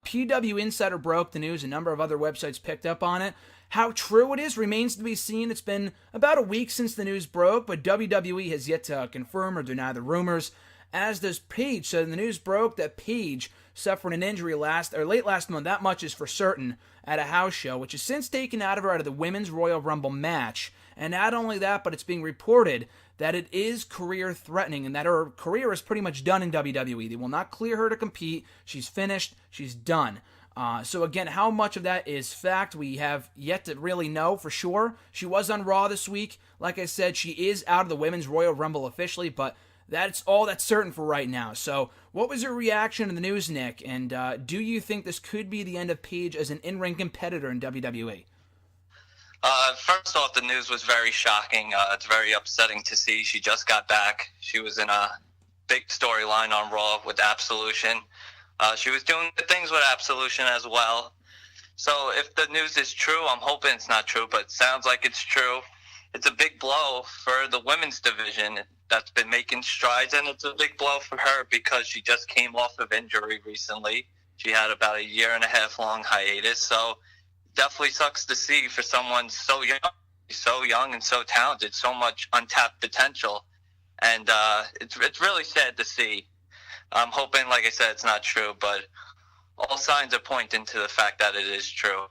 PW Insider broke the news. A number of other websites picked up on it. How true it is remains to be seen. It's been about a week since the news broke, but WWE has yet to confirm or deny the rumors, as does Paige. So the news broke that Paige suffered an injury late last month. That much is for certain at a house show, which is since taken out of the Women's Royal Rumble match. And not only that, but it's being reported that it is career-threatening and that her career is pretty much done in WWE. They will not clear her to compete. She's finished. She's done. So again, how much of that is fact, we have yet to really know for sure. She was on Raw this week. Like I said, she is out of the Women's Royal Rumble officially, but that's all that's certain for right now. So what was your reaction to the news, Nick? And do you think this could be the end of Paige as an in-ring competitor in WWE? First off, the news was very shocking. It's very upsetting to see. She just got back. She was in a big storyline on Raw with Absolution. She was doing good things with Absolution as well. So if the news is true, I'm hoping it's not true, but it sounds like it's true. It's a big blow for the women's division that's been making strides, and it's a big blow for her because she just came off of injury recently. She had about a 1.5 year long hiatus, so definitely sucks to see for someone so young and so talented, so much untapped potential, and it's really sad to see. I'm hoping, like I said, it's not true, but all signs are pointing to the fact that it is true.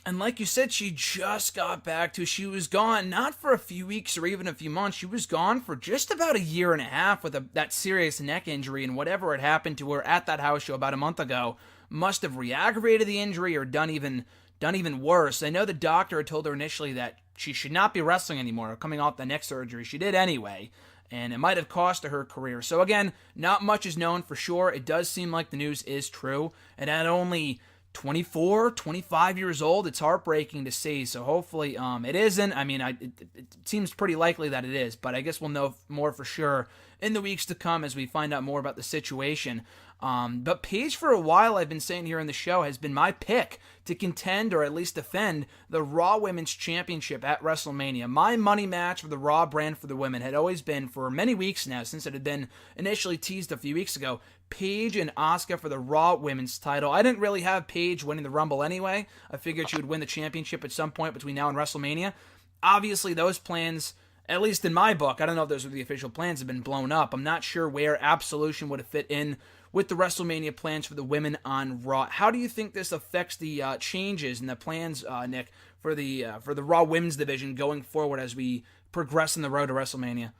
And like you said, she just got back to, she was gone not for a few weeks or even a few months. She was gone for just about a 1.5 years with that serious neck injury, and whatever had happened to her at that house show about a month ago must have re-aggravated the injury or done even worse. I know the doctor had told her initially that she should not be wrestling anymore, coming off the neck surgery. She did anyway, and it might have cost her career. So again, not much is known for sure. It does seem like the news is true, and at only 24, 25 years old, it's heartbreaking to see. So hopefully it isn't. I mean, it seems pretty likely that it is, but I guess we'll know more for sure in the weeks to come as we find out more about the situation. But Paige, for a while, I've been saying here in the show, has been my pick to contend or at least defend the Raw Women's Championship at WrestleMania. My money match for the Raw brand for the women had always been, for many weeks now, since it had been initially teased a few weeks ago, Paige and Asuka for the Raw Women's title. I didn't really have Paige winning the Rumble anyway. I figured she would win the championship at some point between now and WrestleMania. Obviously, those plans, at least in my book, I don't know if those are the official plans, have been blown up. I'm not sure where Absolution would have fit in with the WrestleMania plans for the women on Raw. How do you think this affects the changes and the plans, Nick, for the Raw Women's division going forward as we progress in the road to WrestleMania?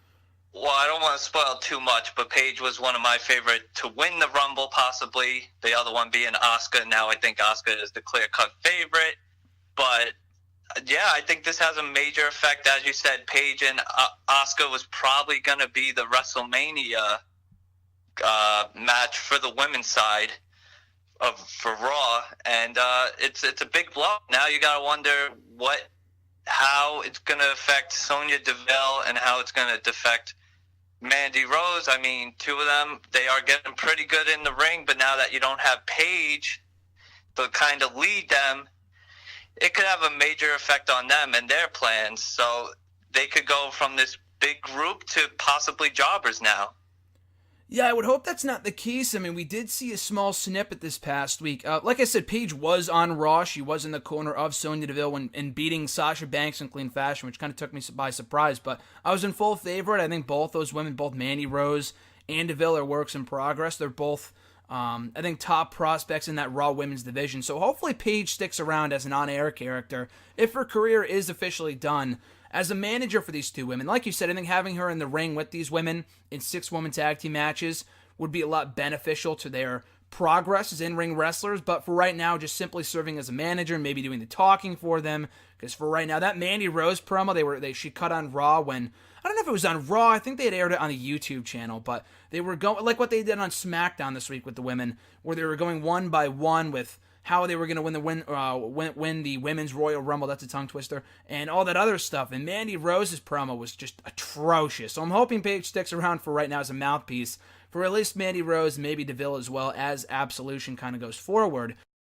Well, I don't want to spoil too much, but Paige was one of my favorite to win the Rumble, possibly. The other one being Asuka. Now I think Asuka is the clear-cut favorite. But, yeah, I think this has a major effect. As you said, Paige and Asuka was probably going to be the WrestleMania match for the women's side for Raw. And it's a big blow. Now you got to wonder how it's going to affect Sonya Deville and how it's going to affect Mandy Rose. I mean, two of them, they are getting pretty good in the ring, but now that you don't have Paige to kind of lead them, it could have a major effect on them and their plans. So they could go from this big group to possibly jobbers now. Yeah, I would hope that's not the case. I mean, we did see a small snippet this past week. Like I said, Paige was on Raw. She was in the corner of Sonya Deville and beating Sasha Banks in clean fashion, which kind of took me by surprise. But I was in full favor. I think both those women, both Mandy Rose and Deville, are works in progress. They're both, I think, top prospects in that Raw Women's division. So hopefully Paige sticks around as an on-air character if her career is officially done as a manager for these two women. Like you said, I think having her in the ring with these women in 6-woman tag team matches would be a lot beneficial to their progress as in-ring wrestlers. But for right now, just simply serving as a manager and maybe doing the talking for them. Because for right now, that Mandy Rose promo she cut on Raw when, I don't know if it was on Raw, I think they had aired it on the YouTube channel, but they were going, like what they did on SmackDown this week with the women, where they were going one by one with how they were going to win the Women's Royal Rumble, that's a tongue twister, and all that other stuff. And Mandy Rose's promo was just atrocious. So I'm hoping Paige sticks around for right now as a mouthpiece for at least Mandy Rose, maybe Deville as well, as Absolution kind of goes forward.